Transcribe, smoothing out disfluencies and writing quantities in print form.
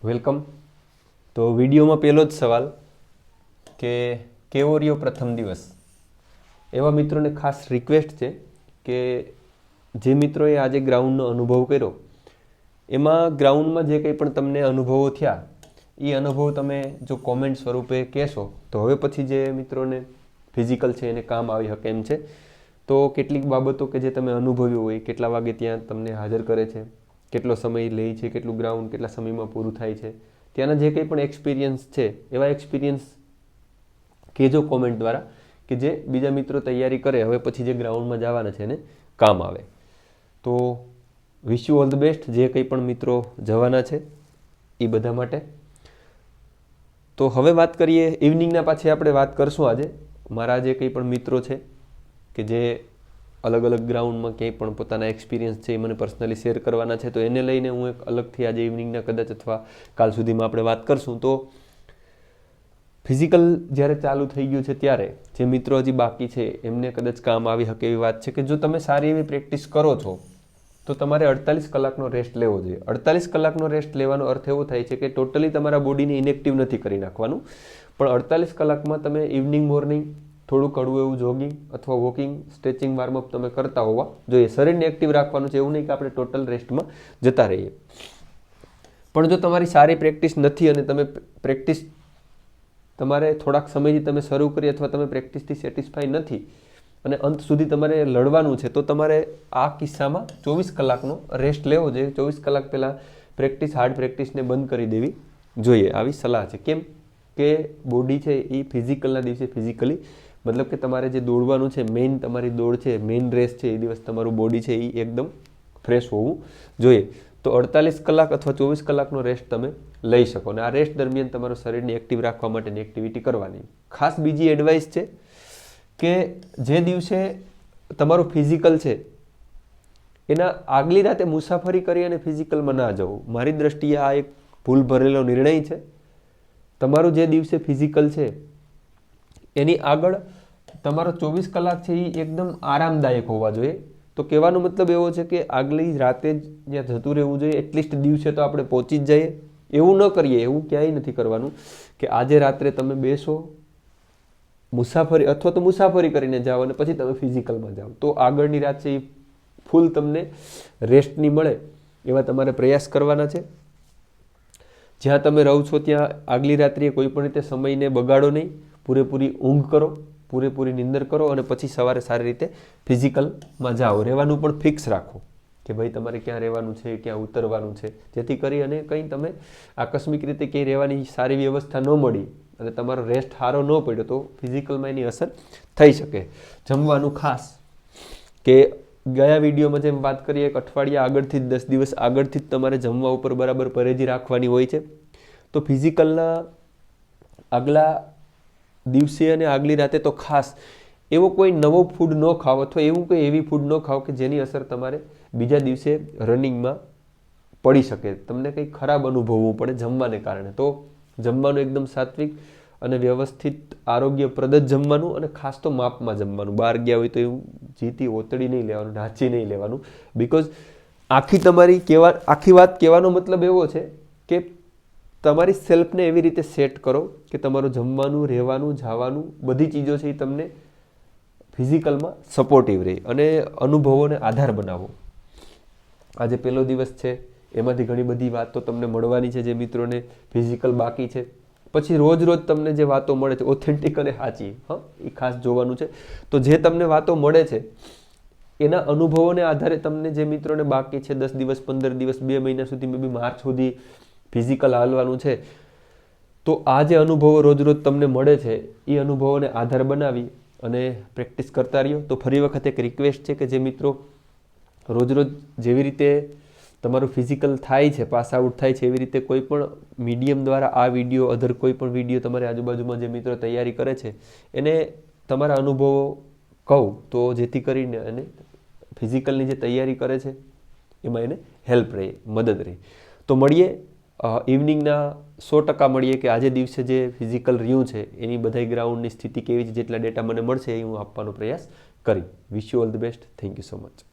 Welcome. તો વિડીયોમાં પહેલો જ સવાલ કે કેવો રહ્યો પ્રથમ દિવસ. એવા મિત્રોને ખાસ રિક્વેસ્ટ છે કે જે મિત્રોએ આજે ગ્રાઉન્ડનો અનુભવ કર્યો એમાં ગ્રાઉન્ડમાં જે કંઈ પણ તમને અનુભવો થયા એ અનુભવ તમે જો કોમેન્ટ સ્વરૂપે કહેશો તો હવે પછી જે મિત્રોને ફિઝિકલ છે એને કામ આવી શકે એમ છે. તો કેટલીક બાબતો કે જે તમે અનુભવ્યું હોય, કેટલા વાગે ત્યાં તમને હાજર કરે છે, કેટલો સમય લે છે, કેટલું ગ્રાઉન્ડ કેટલા સમયમાં પૂરું થાય છે, ત્યાંના જે કંઈ પણ એક્સપિરિયન્સ છે એવા એક્સપિરિયન્સ કહેજો કોમેન્ટ દ્વારા કે જે બીજા મિત્રો તૈયારી કરે હવે પછી જે ગ્રાઉન્ડમાં જવાના છે એને કામ આવે. તો wish you all the best જે કંઈ પણ મિત્રો જવાના છે એ બધા માટે. તો હવે વાત કરીએ ઇવનિંગના. પાછી આપણે વાત કરશું આજે મારા જે કંઈ પણ મિત્રો છે કે જે અલગ અલગ ગ્રાઉન્ડમાં ક્યાંય પણ પોતાના એક્સપિરિયન્સ છે એ મને પર્સનલી શેર કરવાના છે. તો એને લઈને હું એક અલગથી આજે ઇવનિંગના કદાચ અથવા કાલ સુધીમાં આપણે વાત કરશું. તો ફિઝિકલ જ્યારે ચાલુ થઈ ગયું છે ત્યારે જે મિત્રો હજી બાકી છે એમને કદાચ કામ આવી શકે એવી વાત છે કે જો તમે સારી એવી પ્રેક્ટિસ કરો છો તો તમારે 48 કલાકનો રેસ્ટ લેવો જોઈએ. 48 કલાકનો રેસ્ટ લેવાનો અર્થ એવો થાય છે કે ટોટલી તમારા બોડીને ઇનેક્ટિવ નથી કરી નાખવાનું, પણ 48 કલાકમાં તમે ઇવનિંગ મોર્નિંગ થોડું કડવું એવું જોગિંગ અથવા વોકિંગ, સ્ટ્રેચિંગ, વાર્મઅપ તમે કરતા હોવા જોઈએ. શરીરને એક્ટિવ રાખવાનું છે, એવું નહીં કે આપણે ટોટલ રેસ્ટમાં જતા રહીએ. પણ જો તમારી સારી પ્રેક્ટિસ નથી અને તમે પ્રેક્ટિસ તમારે થોડાક સમયથી તમે શરૂ કરી અથવા તમે પ્રેક્ટિસથી સેટિસ્ફાઈ નથી અને અંત સુધી તમારે લડવાનું છે તો તમારે આ કિસ્સામાં 24 કલાકનો રેસ્ટ લેવો જોઈએ. 24 કલાક પહેલાં હાર્ડ પ્રેક્ટિસને બંધ કરી દેવી જોઈએ, આવી સલાહ છે. કેમ કે બોડી છે એ ફિઝિકલના દિવસે ફિઝિકલી મતલબ કે તમારે જે દોડવાનું છે, મેઇન તમારી દોડ છે, મેઇન રેસ છે, એ દિવસ તમારું બોડી છે એ એકદમ ફ્રેશ હોવું જોઈએ. તો 48 કલાક અથવા 24 કલાકનો રેસ્ટ તમે લઈ શકો અને આ રેસ્ટ દરમિયાન તમારું શરીરને એક્ટિવ રાખવા માટેની એક્ટિવિટી કરવાની. ખાસ બીજી એડવાઇસ છે કે જે દિવસે તમારું ફિઝિકલ છે એના આગલી રાતે મુસાફરી કરી અને ફિઝિકલમાં ના જવું. મારી દ્રષ્ટિએ આ એક ભૂલ ભરેલો નિર્ણય છે. તમારું જે દિવસે ફિઝિકલ છે એની આગળ તમારો 24 કલાક છે એ એકદમ આરામદાયક હોવા જોઈએ. તો કહેવાનો મતલબ એવો છે કે આગલી રાતે જ ત્યાં જતું રહેવું જોઈએ. એટલીસ્ટ દિવસે તો આપણે પહોંચી જ જઈએ. એવું ન કરીએ, એવું ક્યાંય નથી કરવાનું કે આજે રાત્રે તમે બેસો મુસાફરી અથવા તો મુસાફરી કરીને જાઓ અને પછી તમે ફિઝિકલમાં જાઓ તો આગળની રાત છે એ ફૂલ તમને રેસ્ટની મળે એવા તમારે પ્રયાસ કરવાના છે. જ્યાં તમે રહો છો ત્યાં આગલી રાત્રિએ કોઈ પણ રીતે સમયને બગાડો નહીં. પૂરેપૂરી ઊંઘ કરો, પૂરેપૂરી નિંદર કરો અને પછી સવારે સારી રીતે ફિઝિકલમાં જાઓ. રહેવાનું પણ ફિક્સ રાખો કે ભાઈ તમારે ક્યાં રહેવાનું છે, ક્યાં ઉતરવાનું છે, જેથી કરી અને કંઈ તમે આકસ્મિક રીતે ક્યાંય રહેવાની સારી વ્યવસ્થા ન મળી અને તમારો રેસ્ટ સારો ન પડ્યો તો ફિઝિકલમાં એની અસર થઈ શકે. જમવાનું ખાસ કે ગયા વિડીયોમાં જેમ વાત કરીએ એક અઠવાડિયા આગળથી જ 10 દિવસ આગળથી જ તમારે જમવા ઉપર બરાબર પરેજી રાખવાની હોય છે. તો ફિઝિકલના આગલા દિવસે અને આગલી રાતે તો ખાસ એવો કોઈ નવો ફૂડ ન ખાઓ અથવા એવું કોઈ એવી ફૂડ ન ખાઓ કે જેની અસર તમારે બીજા દિવસે રનિંગમાં પડી શકે, તમને કંઈ ખરાબ અનુભવવું પડે જમવાને કારણે. તો જમવાનું એકદમ સાત્વિક અને વ્યવસ્થિત આરોગ્યપ્રદ જ જમવાનું અને ખાસ તો માપમાં જમવાનું. બહાર ગયા હોય તો એવું જીતી ઓતડી નહીં લેવાનું, ઢાંચી નહીં લેવાનું. બિકોઝ આખી વાત કહેવાનો મતલબ એવો છે કે તમારી સેલ્ફને એવી રીતે સેટ કરો કે તમારું જમવાનું, રહેવાનું, જવાનું બધી ચીજો છે એ તમને ફિઝિકલમાં સપોર્ટિવ રહે અને અનુભવોને આધાર બનાવો. આજે પહેલો દિવસ છે, એમાંથી ઘણી બધી વાતો તમને મળવાની છે જે મિત્રોને ફિઝિકલ બાકી છે. પછી રોજ તમને જે વાતો મળે છે ઓથેન્ટિક અને સાચી, એ ખાસ જોવાનું છે. તો જે તમને વાતો મળે છે એના અનુભવોને આધારે તમને જે મિત્રોને બાકી છે 10 દિવસ, 15 દિવસ, 2 મહિના સુધી, મે બી માર્ચ સુધી ફિઝિકલ હાલવાનું છે, તો આ જે અનુભવો રોજ તમને મળે છે એ અનુભવોને આધાર બનાવી અને પ્રેક્ટિસ કરતા રહ્યો. તો ફરી વખત એક રિક્વેસ્ટ છે કે જે મિત્રો રોજ જેવી રીતે તમારું ફિઝિકલ થાય છે, પાસ આઉટ થાય છે, એવી રીતે કોઈ પણ મીડિયમ દ્વારા આ વિડીયો, અધર કોઈ પણ વિડીયો તમારી આજુબાજુમાં જે મિત્રો તૈયારી કરે છે એને તમારા અનુભવો કહું તો જેથી કરીને એને ફિઝિકલની જે તૈયારી કરે છે એમાં એને હેલ્પ રહે, મદદ રહે. તો મળીએ ઇવનિંગના 100% મળીએ કે આજે દિવસે જે ફિઝિકલ રહ્યું છે એની બધાય ગ્રાઉન્ડની સ્થિતિ કેવી છે, જેટલા ડેટા મને મળશે એ હું આપવાનો પ્રયાસ કરી. Wish you all the best. Thank you so much.